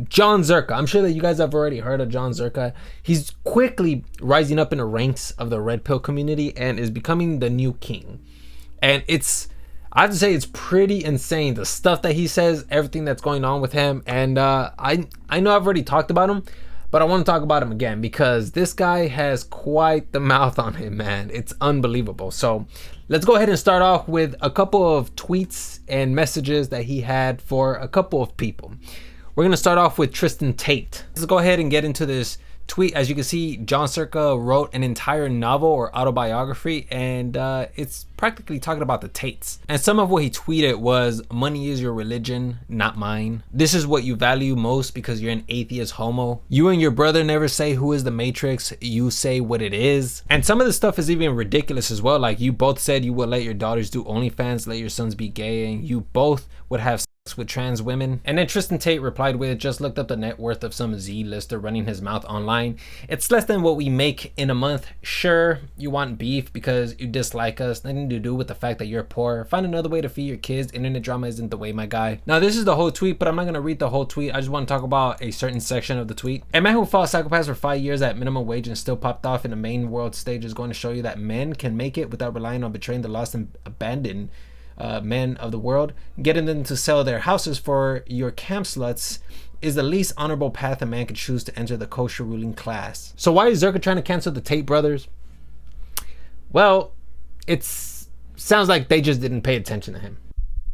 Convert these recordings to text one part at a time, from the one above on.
John Zerka. I'm sure that you guys have already heard of John Zerka. He's quickly rising up in the ranks of the red pill community and is becoming the new king. And I have to say, it's pretty insane, the stuff that he says, everything that's going on with him. And I know I've already talked about him, but I want to talk about him again because this guy has quite the mouth on him, man. It's unbelievable. So let's go ahead and start off with a couple of tweets and messages that he had for a couple of people. We're going to start off with Tate. Let's go ahead and get into this tweet. As you can see, John Zerka wrote an entire novel or autobiography, and it's practically talking about the Tates. And some of what he tweeted was, money is your religion, not mine. This is what you value most because you're an atheist homo. You and your brother never say who is the Matrix, you say what it is. And some of the stuff is even ridiculous as well. Like, you both said you would let your daughters do OnlyFans, let your sons be gay, and you both would have sex with trans women. And then Tate replied with, just looked up the net worth of some Z-lister running his mouth online. It's less than what we make in a month. Sure, you want beef because you dislike us. Nothing to do with the fact that you're poor. Find another way to feed your kids. Internet drama isn't the way, my guy. Now, this is the whole tweet, but I'm not going to read the whole tweet. I just want to talk about a certain section of the tweet. A man who fought psychopaths for 5 years at minimum wage and still popped off in the main world stage is going to show you that men can make it without relying on betraying the lost and abandoned men of the world. Getting them to sell their houses for your camp sluts is the least honorable path a man could choose to enter the kosher ruling class. So why is Zerka trying to cancel the Tate brothers? Well, sounds like they just didn't pay attention to him.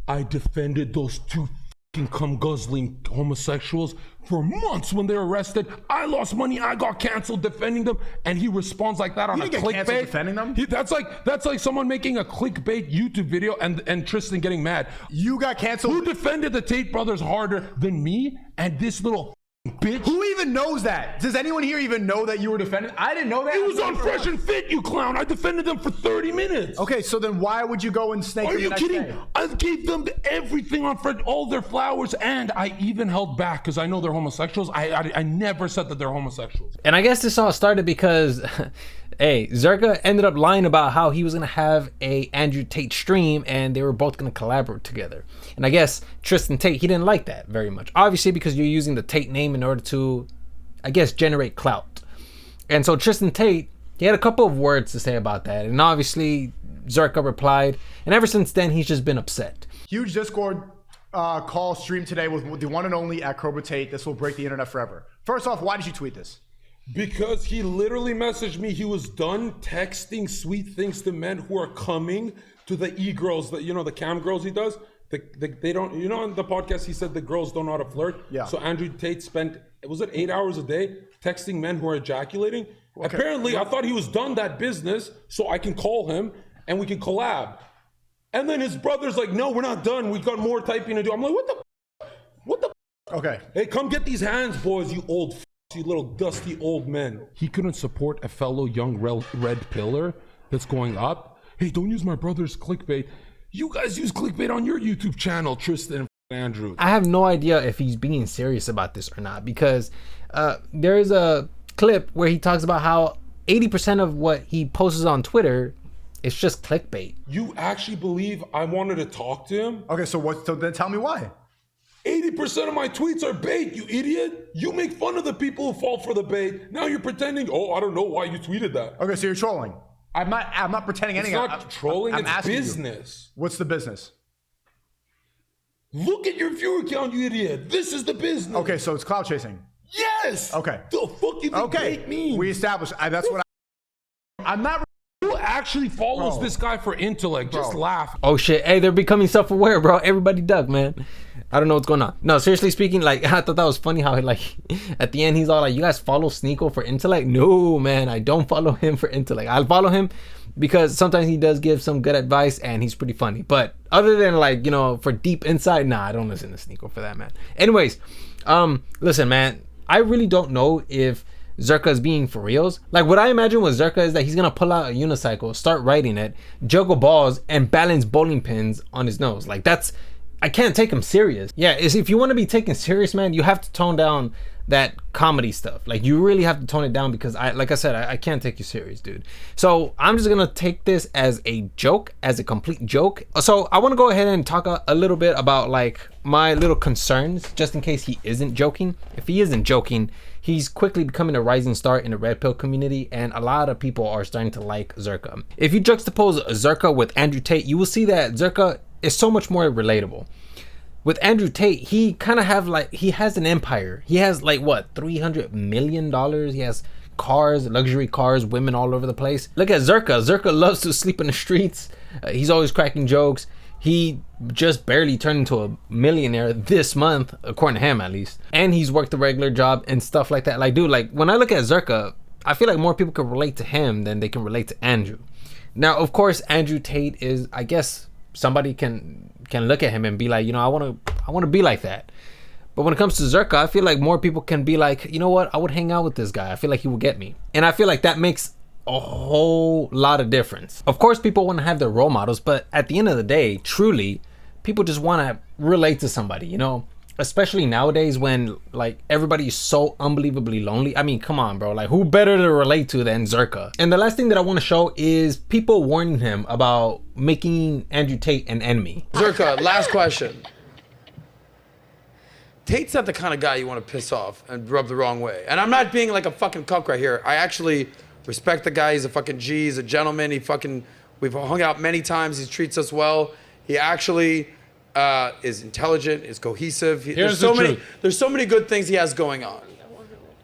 I defended those two fucking cum-guzzling homosexuals for months when they were arrested. I lost money. I got canceled defending them, and he responds like that on a clickbait. Defending them? That's like someone making a clickbait YouTube video and Tristan getting mad. You got canceled. Who defended the Tate brothers harder than me and this little bitch? Who even knows that? Does anyone here even know that you were defending? I didn't know that. It was on Fresh and Fit, you clown. I defended them for 30 minutes. Okay, so then why would you go and snake Are them you the next kidding? day? I gave them everything on Fred, all their flowers, and I even held back because I know they're homosexuals. I never said that they're homosexuals. And I guess this all started because hey, Zerka ended up lying about how he was going to have a Andrew Tate stream and they were both going to collaborate together. And I guess Tate, he didn't like that very much. Obviously, because you're using the Tate name in order to, I guess, generate clout. And so Tate, he had a couple of words to say about that. And obviously, Zerka replied. And ever since then, he's just been upset. Huge Discord call stream today with the one and only at Tate. This will break the internet forever. First off, why did you tweet this? Because he literally messaged me. He was done texting sweet things to men who are coming to the e-girls, that, you know, the cam girls he does. They don't, you know, on the podcast he said the girls don't know how to flirt. Yeah. So Andrew Tate spent, was it 8 hours a day texting men who are ejaculating? Okay. Apparently, I thought he was done that business, so I can call him and we can collab. And then his brother's like, no, we're not done. We've got more typing to do. I'm like, what the? Okay. Hey, come get these hands, boys, you old you little dusty old men. He couldn't support a fellow young red pillar that's going up. Hey, don't use my brother's clickbait. You guys use clickbait on your YouTube channel, Tristan and Andrew. I have no idea if he's being serious about this or not, because there is a clip where he talks about how 80% of what he posts on Twitter is just clickbait. You actually believe I wanted to talk to him? Okay, so then tell me why. 80% of my tweets are bait, you idiot. You make fun of the people who fall for the bait. Now you're pretending, oh, I don't know why you tweeted that. Okay, so you're trolling. I'm not pretending anything. It's not trolling, it's business. What's the business? Look at your viewer count, you idiot. This is the business. Okay, so it's cloud chasing. Yes. Okay. The fuck you think bait means? We established. That's what I'm not. Who actually follows this guy for intellect? Just laugh. Oh shit, hey, they're becoming self-aware, bro. Everybody duck, man. I don't know what's going on. No, seriously speaking, like, I thought that was funny how, like, at the end, he's all like, you guys follow Sneeko for intellect? No, man, I don't follow him for intellect. I follow him because sometimes he does give some good advice and he's pretty funny. But other than, like, you know, for deep insight, nah, I don't listen to Sneeko for that, man. Anyways, listen, man, I really don't know if Zerka is being for reals. Like, what I imagine with Zerka is that he's gonna pull out a unicycle, start riding it, juggle balls, and balance bowling pins on his nose. Like, that's I can't take him serious. Yeah, if you want to be taken serious, man, you have to tone down that comedy stuff. Like, you really have to tone it down, because like I said, I can't take you serious, dude. So I'm just gonna take this as a joke, as a complete joke. So I want to go ahead and talk a little bit about like my little concerns, just in case he isn't joking. If he isn't joking, he's quickly becoming a rising star in the red pill community, and a lot of people are starting to like Zherka. If you juxtapose Zherka with Andrew Tate, you will see that Zherka is so much more relatable. With Andrew Tate, he kind of he has an empire. He has like what, $300 million? He has cars, luxury cars, women all over the place. Look at Zherka. Zherka loves to sleep in the streets. He's always cracking jokes. He just barely turned into a millionaire this month, according to him at least. And he's worked a regular job and stuff like that. Like, dude, like when I look at Zherka, I feel like more people can relate to him than they can relate to Andrew. Now, of course, Andrew Tate is, I guess, somebody can look at him and be like, you know, I want to be like that. But when it comes to Zherka, I feel like more people can be like, you know what, I would hang out with this guy. I feel like he will get me. And I feel like that makes a whole lot of difference. Of course, people want to have their role models, but at the end of the day, truly, people just want to relate to somebody, you know? Especially nowadays when like everybody is so unbelievably lonely. I mean, come on, bro. Like, who better to relate to than Zherka? And the last thing that I want to show is people warning him about making Andrew Tate an enemy. Zherka, last question. Tate's not the kind of guy you want to piss off and rub the wrong way. And I'm not being like a fucking cuck right here. I actually respect the guy. He's a fucking G. He's a gentleman. We've hung out many times. He treats us well. He actually is intelligent, is cohesive. There's so many good things he has going on.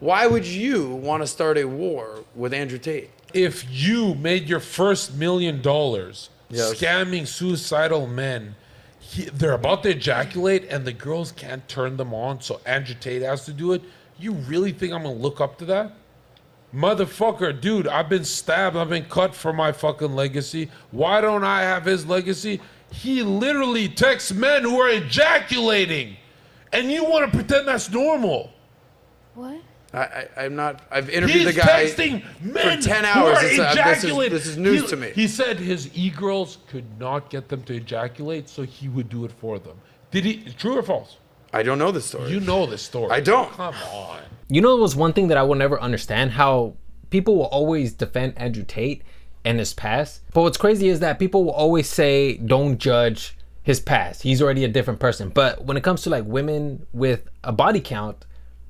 Why would you want to start a war with Andrew Tate? If you made your first $1 million scamming suicidal men, they're about to ejaculate and the girls can't turn them on, so Andrew Tate has to do it. You really think I'm gonna look up to that? Motherfucker, dude, I've been stabbed, I've been cut for my fucking legacy. Why don't I have his legacy? He literally texts men who are ejaculating, and you want to pretend that's normal. What? I'm not. I've interviewed the guy for 10 hours. This is news to me. He said his e-girls could not get them to ejaculate, so he would do it for them. Did he? True or false? I don't know this story. You know this story. I don't. Come on. You know, it was one thing that I will never understand, how people will always defend Andrew Tate and his past. But what's crazy is that people will always say, don't judge his past. He's already a different person. But when it comes to like women with a body count,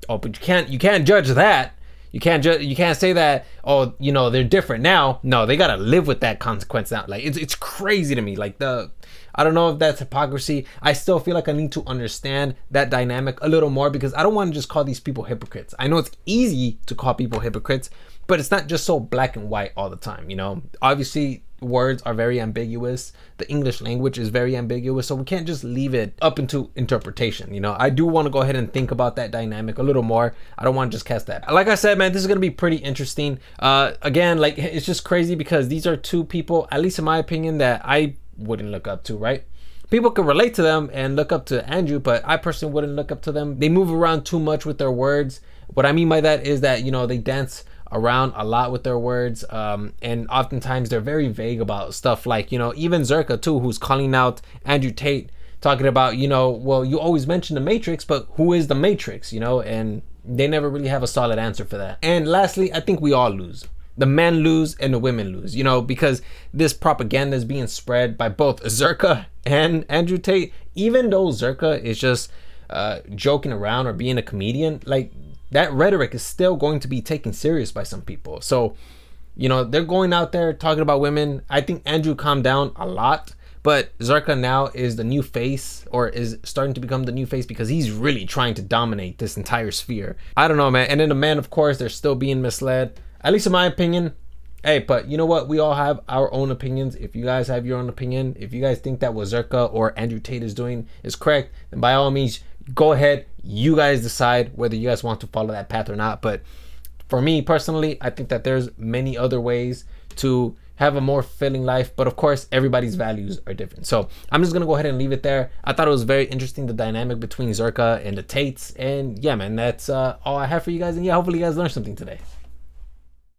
oh, but you can't judge that. You can't say that, oh, you know, they're different now. No, they gotta live with that consequence now. Like, it's crazy to me. Like, I don't know if that's hypocrisy. I still feel like I need to understand that dynamic a little more, because I don't want to just call these people hypocrites. I know it's easy to call people hypocrites, but it's not just so black and white all the time, you know? Obviously, words are very ambiguous. The English language is very ambiguous, so we can't just leave it up into interpretation, you know? I do want to go ahead and think about that dynamic a little more. I don't want to just cast that. Like I said, man, this is going to be pretty interesting. Again, like, it's just crazy because these are two people, at least in my opinion, that I wouldn't look up to, right? People can relate to them and look up to Andrew, but I personally wouldn't look up to them. They move around too much with their words. What I mean by that is that, you know, they dance around a lot with their words, and oftentimes they're very vague about stuff like, you know, even Zherka too, who's calling out Andrew Tate, talking about, you know, well, you always mention the Matrix, but who is the Matrix, you know? And they never really have a solid answer for that. And lastly, I think we all lose. The men lose and the women lose, you know, because this propaganda is being spread by both Zherka and Andrew Tate. Even though Zherka is just joking around or being a comedian, like, that rhetoric is still going to be taken serious by some people. So, you know, they're going out there talking about women. I think Andrew calmed down a lot, but Zherka now is the new face, or is starting to become the new face, because he's really trying to dominate this entire sphere. I don't know, man. And then the men, of course, they're still being misled, at least in my opinion. Hey, but you know what? We all have our own opinions. If you guys have your own opinion, if you guys think that what Zherka or Andrew Tate is doing is correct, then by all means, go ahead. You guys decide whether you guys want to follow that path or not. But for me personally, I think that there's many other ways to have a more fulfilling life. But of course, everybody's values are different. So I'm just going to go ahead and leave it there. I thought it was very interesting, the dynamic between Zherka and the Tates. And yeah, man, that's all I have for you guys. And yeah, hopefully you guys learned something today.